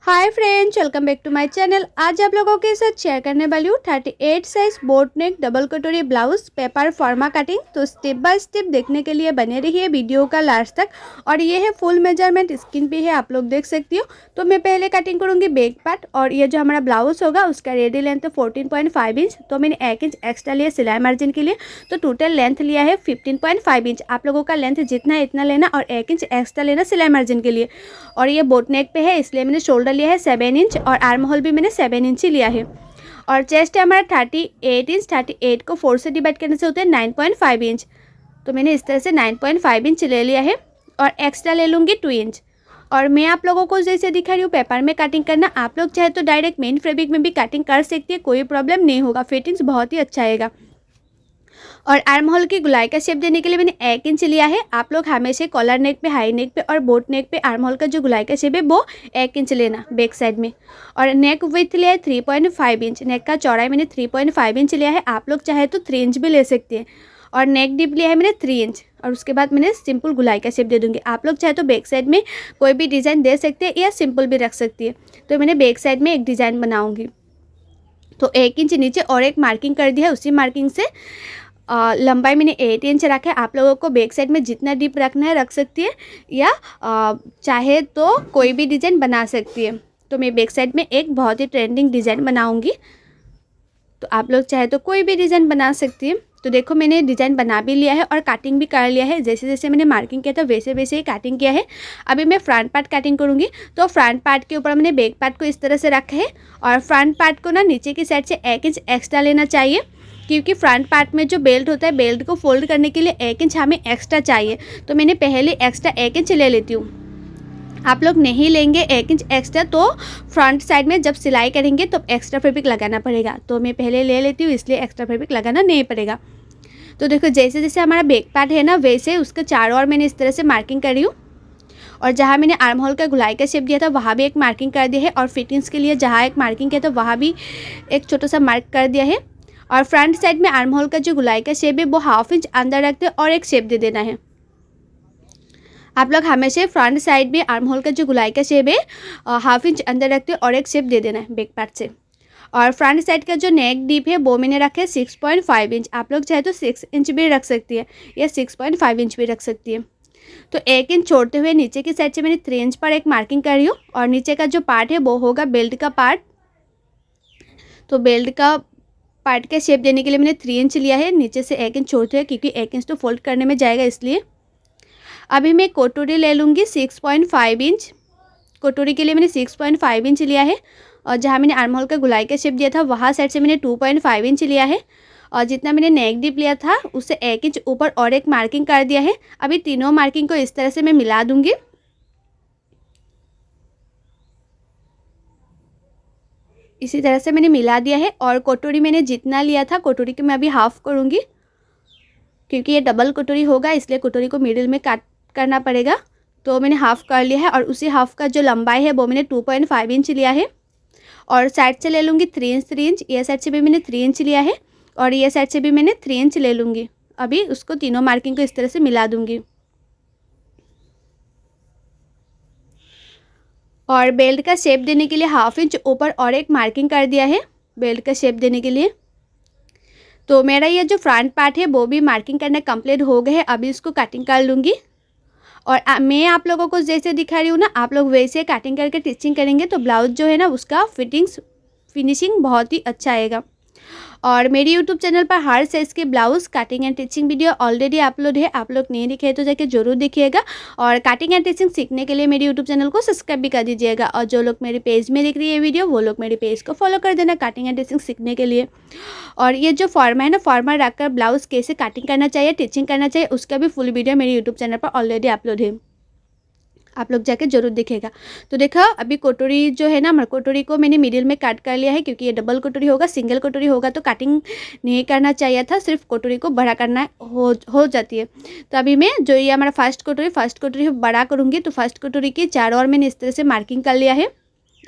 Hi friends, welcome back to my channel. आज आप लोगों के साथ शेयर करने वाली हूँ 38 साइज बोट नेक डबल कटोरी ब्लाउज पेपर फॉर्मा कटिंग। तो स्टेप बाय स्टेप देखने के लिए बने रहिए वीडियो का लास्ट तक। और ये है फुल मेजरमेंट, स्क्रीन पे है, आप लोग देख सकती हो। तो मैं पहले कटिंग करूँगी बैक पार्ट। और ये जो हमारा ब्लाउज होगा उसका रेडी लेंथ है 14.5 इंच। तो मैंने 1 इंच एक्स्ट्रा लिया सिलाई मार्जिन के लिए। तो टोटल लेंथ लिया है 15.5 इंच। आप लोगों का लेंथ जितना है इतना लेना और 1 इंच एक्स्ट्रा लेना सिलाई मार्जिन के लिए। और ये बोट नेक पे है इसलिए मैंने शोल्डर लिया है 7 इंच और आर्म होल भी मैंने 7 इंच ही लिया है। और चेस्ट है हमारा 38 इंच। 38 को 4 से डिवाइड करने से होते हैं 9.5 इंच। तो मैंने इस तरह से 9.5 इंच ले लिया है और एक्स्ट्रा ले लूँगी 2 इंच। और मैं आप लोगों को जैसे दिखा रही हूँ पेपर में कटिंग करना, आप लोग चाहे तो डायरेक्ट मेन फैब्रिक में भी कटिंग कर सकती है, कोई प्रॉब्लम नहीं होगा, फिटिंग्स बहुत ही अच्छा आएगा। और आर्म होल की गुलाई का शेप देने के लिए मैंने 1 इंच लिया है। आप लोग हमेशा कॉलर नेक पे, हाई नेक पे और बोट नेक पे आर्म होल का जो गुलाई का शेप है वो 1 इंच लेना बैक साइड में। और नेक विड्थ लिया है 3.5 इंच। नेक का चौड़ाई मैंने 3.5 इंच लिया है, आप लोग चाहे तो 3 इंच भी ले सकते हैं। और नेक डीप लिया है मैंने 3 इंच। और उसके बाद मैंने सिंपल गुलाई का शेप दे दूँगी। आप लोग चाहे तो बैक साइड में कोई भी डिज़ाइन दे सकते हैं या सिंपल भी रख सकती है। तो मैंने बैक साइड में एक डिज़ाइन बनाऊँगी। तो 1 इंच नीचे और एक मार्किंग कर दिया है, उसी मार्किंग से लंबाई मैंने 8 इंच रखा है। आप लोगों को बैक साइड में जितना डीप रखना है रख सकती है या चाहे तो कोई भी डिज़ाइन बना सकती है। तो मैं बैक साइड में एक बहुत ही ट्रेंडिंग डिज़ाइन बनाऊंगी। तो आप लोग चाहे तो कोई भी डिज़ाइन बना सकती है। तो देखो मैंने डिज़ाइन बना भी लिया है और कटिंग भी कर लिया है। जैसे जैसे मैंने मार्किंग किया था वैसे वैसे ही कटिंग किया है। अभी मैं फ्रंट पार्ट कटिंग करूँगी। तो फ्रंट पार्ट के ऊपर मैंने बैक पार्ट को इस तरह से रखा है। और फ्रंट पार्ट को ना नीचे की साइड से 1 इंच एक्स्ट्रा लेना चाहिए, क्योंकि फ्रंट पार्ट में जो बेल्ट होता है बेल्ट को फोल्ड करने के लिए 1 इंच हमें एक्स्ट्रा चाहिए। तो मैंने पहले एक्स्ट्रा 1 इंच ले लेती हूँ। आप लोग नहीं लेंगे 1 इंच एक्स्ट्रा तो फ्रंट साइड में जब सिलाई करेंगे तो एक्स्ट्रा फैब्रिक लगाना पड़ेगा। तो मैं पहले ले लेती हूँ, इसलिए एक्स्ट्रा फैब्रिक लगाना नहीं पड़ेगा। तो देखो जैसे जैसे हमारा बैक पार्ट है ना वैसे उसके चारों ओर मैंने इस तरह से मार्किंग करी हूँ। और जहाँ मैंने आर्म होल का गुलाई का शेप दिया था वहाँ भी एक मार्किंग कर दिया है। और फिटिंग्स के लिए जहाँ एक मार्किंग किया था वहाँ भी एक छोटा सा मार्क कर दिया है। और फ्रंट साइड में आर्म होल का जो गुलाई का शेप है वो 1/2 इंच अंदर रखते और एक शेप दे देना है। आप लोग हमेशा फ्रंट साइड में आर्म होल का जो गुलाई का शेप है 1/2 इंच अंदर रखते और एक शेप दे देना है बैक पार्ट से। और फ्रंट साइड का जो नेक डीप है वो मैंने रखा है 6.5 इंच। आप लोग चाहे तो 6 इंच भी रख सकती है या 6.5 इंच भी रख सकती है। तो 1 इंच छोड़ते हुए नीचे की साइड से मैंने 3 इंच पर एक मार्किंग कर रही हूँ। और नीचे का जो पार्ट है वो होगा बेल्ट का पार्ट। तो बेल्ट का पार्ट का शेप देने के लिए मैंने 3 इंच लिया है, नीचे से 1 इंच छोड़ते हुए, क्योंकि 1 इंच तो फोल्ड करने में जाएगा इसलिए। अभी मैं कटोरी ले लूँगी 6.5 इंच। कटोरी के लिए मैंने 6.5 इंच लिया है। और जहाँ मैंने आर्म होल का गुलाई का शेप दिया था वहाँ साइड से मैंने 2.5 इंच लिया है। और जितना मैंने नेक डीप लिया था उससे 1 इंच ऊपर और एक मार्किंग कर दिया है। अभी तीनों मार्किंग को इस तरह से मैं मिला दूँगी। इसी तरह से मैंने मिला दिया है। और कटोरी मैंने जितना लिया था कटोरी के मैं अभी हाफ़ करूँगी, क्योंकि ये डबल कटोरी होगा इसलिए कटोरी को मिडिल में काट करना पड़ेगा। तो मैंने हाफ़ कर लिया है। और उसी हाफ़ का जो लंबाई है वो मैंने 2.5 इंच लिया है। और साइड से ले लूँगी 3 इंच 3 इंच। ये साइड से भी मैंने 3 इंच लिया है और ये साइड से भी मैंने 3 इंच ले लूँगी। अभी उसको तीनों मार्किंग को इस तरह से मिला दूँगी। और बेल्ट का शेप देने के लिए 1/2 इंच ऊपर और एक मार्किंग कर दिया है बेल्ट का शेप देने के लिए। तो मेरा ये जो फ्रंट पार्ट है वो भी मार्किंग करना कंप्लीट हो गया है। अभी इसको कटिंग कर लूँगी। और मैं आप लोगों को जैसे दिखा रही हूँ ना आप लोग वैसे कटिंग करके टिचिंग करेंगे तो ब्लाउज जो है ना उसका फिनिशिंग बहुत ही अच्छा आएगा। और मेरी यूट्यूब चैनल पर हर साइज़ के blouse cutting and teaching video already upload है, आप लोग नहीं दिखे तो जाके जरूर देखिएगा। और कटिंग एंड टिचिंग सीखने के लिए मेरे यूट्यूब चैनल को सब्सक्राइब भी कर दीजिएगा। और जो लोग मेरे पेज में देख रही है वीडियो वो लोग मेरे पेज को फॉलो कर देना कटिंग एंड टिचिंग सीखने के लिए। और ये जो फॉर्मा है ना, फॉर्मा रखकर ब्लाउज कैसे कटिंग करना चाहिए, टिचिंग करना चाहिए, उसका भी फुल वीडियो मेरे यूट्यूब चैनल पर ऑलरेडी अपलोड है, आप लोग जाके जरूर दिखेगा। तो देखो अभी कटोरी जो है ना हमारे कटोरी को मैंने मिडिल में काट कर लिया है, क्योंकि ये डबल कटोरी होगा। सिंगल कटोरी होगा तो कटिंग नहीं करना चाहिए था, सिर्फ कटोरी को बड़ा करना हो जाती है। तो अभी मैं जो ये हमारा फर्स्ट कटोरी बड़ा करूँगी। तो फर्स्ट कटोरी की चारों ओर मैंने इस तरह से मार्किंग कर लिया है।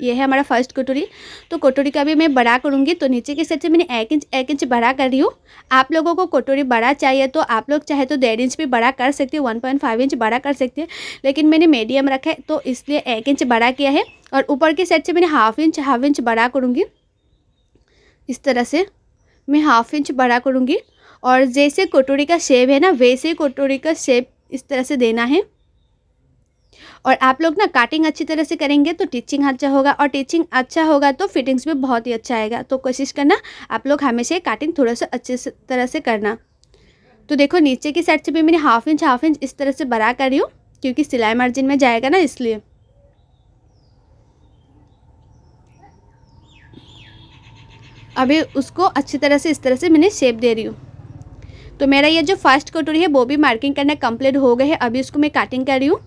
ये है हमारा फर्स्ट कटोरी। तो कटोरी का भी मैं बड़ा करूँगी, तो नीचे की साइड से मैंने 1 इंच बड़ा कर रही हूँ। आप लोगों को कटोरी बड़ा चाहिए तो आप लोग चाहे तो 1.5 इंच भी बड़ा कर सकते हैं, 1.5 इंच बड़ा कर सकते हैं, लेकिन मैंने मीडियम रखा है तो इसलिए 1 इंच बड़ा किया है। और ऊपर की साइड से मैंने हाफ इंच बड़ा करूँगी। इस तरह से मैं हाफ इंच बड़ा करूँगी और जैसे कटोरी का शेप है ना वैसे ही कटोरी का शेप इस तरह से देना है। और आप लोग ना काटिंग अच्छी तरह से करेंगे तो टीचिंग अच्छा होगा, और टीचिंग अच्छा होगा तो फिटिंग्स भी बहुत ही अच्छा आएगा। तो कोशिश करना आप लोग हमेशा काटिंग थोड़ा सा अच्छे से तरह से करना। तो देखो नीचे की साइड से भी मैंने हाफ इंच इस तरह से बड़ा कर रही हूँ, क्योंकि सिलाई मार्जिन में जाएगा ना, इसलिए। अभी उसको अच्छी तरह से इस तरह से मैंने शेप दे रही हूँ। तो मेरा ये जो फर्स्ट कटोरी है वो भी मार्किंग करना कंप्लीट हो गए है। अभी उसको मैं काटिंग कर रही हूँ।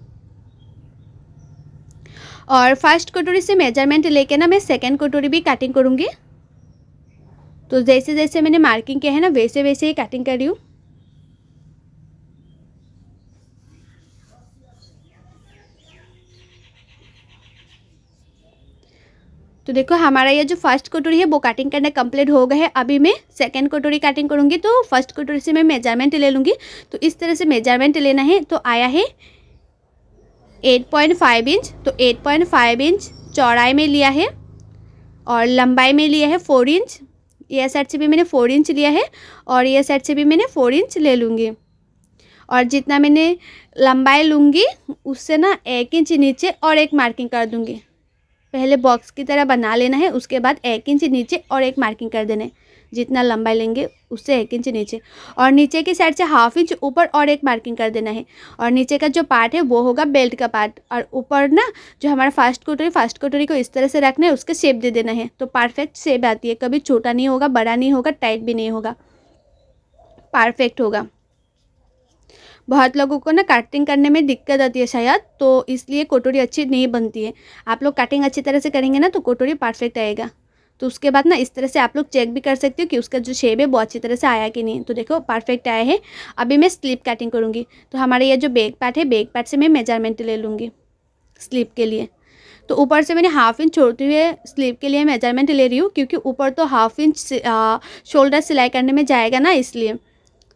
और फर्स्ट कटोरी से मेजरमेंट लेके ना मैं सेकंड कटोरी भी कटिंग करूँगी। तो जैसे जैसे मैंने मार्किंग किया है ना वैसे वैसे ही कटिंग कर रही हूँ। तो देखो हमारा ये जो फर्स्ट कटोरी है वो कटिंग करना कंप्लीट हो गया है। अभी मैं सेकंड कटोरी कटिंग करूँगी। तो फर्स्ट कटोरी से मैं मेजरमेंट ले लूँगी। तो इस तरह से मेजरमेंट लेना है। तो आया है 8.5 इंच। तो 8.5 इंच चौड़ाई में लिया है और लंबाई में लिया है 4 इंच। यह साइड से भी मैंने 4 इंच लिया है और यह साइड से भी मैंने 4 इंच ले लूँगी। और जितना मैंने लंबाई लूँगी उससे ना 1 इंच नीचे और एक मार्किंग कर दूँगी। पहले बॉक्स की तरह बना लेना है, उसके बाद 1 इंच नीचे और एक मार्किंग कर देना है। जितना लंबाई लेंगे उससे 1 इंच नीचे, और नीचे की साइड से हाफ इंच ऊपर और एक मार्किंग कर देना है। और नीचे का जो पार्ट है वो होगा बेल्ट का पार्ट। और ऊपर ना जो हमारा फर्स्ट कटोरी को इस तरह से रखना है, उसके शेप दे देना है। तो परफेक्ट शेप आती है, कभी छोटा नहीं होगा, बड़ा नहीं होगा, टाइट भी नहीं होगा, परफेक्ट होगा। बहुत लोगों को ना कटिंग करने में दिक्कत आती है शायद, तो इसलिए कटोरी अच्छी नहीं बनती है। आप लोग कटिंग अच्छी तरह से करेंगे ना तो कटोरी परफेक्ट आएगा। तो उसके बाद ना इस तरह से आप लोग चेक भी कर सकते हो कि उसका जो शेप है वो अच्छी तरह से आया कि नहीं। तो देखो परफेक्ट आया है। अभी मैं स्लीप कटिंग करूँगी। तो हमारा ये जो बैक पार्ट है, बैक पार्ट से मैं मेजरमेंट ले लूँगी स्लीप के लिए। तो ऊपर से मैंने हाफ इंच छोड़ते हुए स्लीव के लिए मेजरमेंट ले रही हूँ, क्योंकि ऊपर तो हाफ इंच शोल्डर सिलाई करने में जाएगा ना, इसलिए।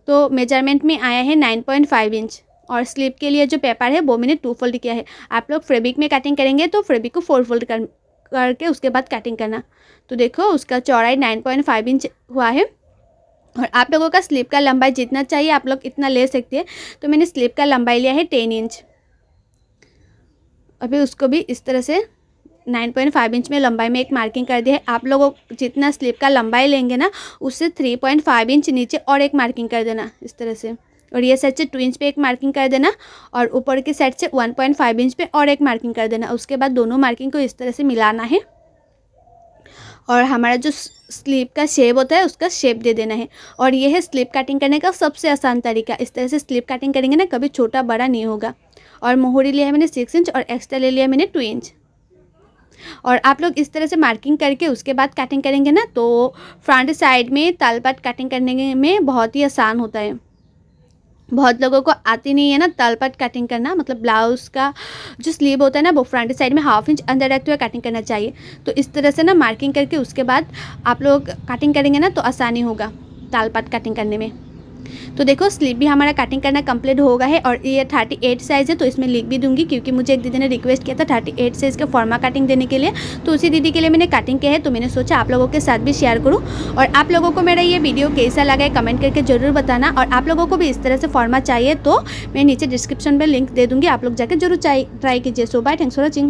तो मेजरमेंट में आया है 9.5 इंच। और स्लीव के लिए जो पेपर है वो मैंने 2 फोल्ड किया है। आप लोग फैब्रिक में कटिंग करेंगे तो फैब्रिक को 4 फोल्ड करके उसके बाद कटिंग करना। तो देखो उसका चौड़ाई 9.5 इंच हुआ है। और आप लोगों का स्लीव का लंबाई जितना चाहिए आप लोग इतना ले सकते हैं। तो मैंने स्लीव का लंबाई लिया है 10 इंच। अभी उसको भी इस तरह से 9.5 इंच में लंबाई में एक मार्किंग कर दिया है। आप लोगों जितना स्लीव का लंबाई लेंगे ना उससे 3.5 इंच नीचे और एक मार्किंग कर देना इस तरह से। और ये साइड से 2 इंच पे एक मार्किंग कर देना, और ऊपर की साइड से 1.5 इंच पे और एक मार्किंग कर देना। उसके बाद दोनों मार्किंग को इस तरह से मिलाना है और हमारा जो स्लीव का शेप होता है उसका शेप दे देना है। और ये है स्लीव कटिंग करने का सबसे आसान तरीका। इस तरह से स्लीव कटिंग करेंगे ना कभी छोटा बड़ा नहीं होगा। और मोहरी लिया है मैंने 6 इंच और एक्स्ट्रा ले लिया मैंने 2 इंच। और आप लोग इस तरह से मार्किंग करके उसके बाद कटिंग करेंगे ना तो फ्रंट साइड में तलपट कटिंग करने में बहुत ही आसान होता है। बहुत लोगों को आती नहीं है ना तलपट कटिंग करना, मतलब ब्लाउज़ का जो स्लीव होता है ना वो फ्रंट साइड में हाफ इंच अंदर रखते हुए कटिंग करना चाहिए। तो इस तरह से ना मार्किंग करके उसके बाद आप लोग कटिंग करेंगे ना तो आसानी होगा तलपट कटिंग करने में। तो देखो स्लीव भी हमारा कटिंग करना कंप्लीट हो गया है। और ये 38 साइज़ है तो इसमें लिख भी दूंगी, क्योंकि मुझे एक दीदी ने रिक्वेस्ट किया था 38 साइज़ का फॉर्मा कटिंग देने के लिए। तो उसी दीदी के लिए मैंने कटिंग किया है, तो मैंने सोचा आप लोगों के साथ भी शेयर करूँ। और आप लोगों को मेरा ये वीडियो कैसा लगा है कमेंट करके ज़रूर बताना। और आप लोगों को भी इस तरह से फॉर्मा चाहिए तो मैं नीचे डिस्क्रिप्शन में लिंक दे दूँगी, आप लोग जाकर जरूर ट्राई कीजिए। सो बाय, थैंक्स फॉर वॉचिंग।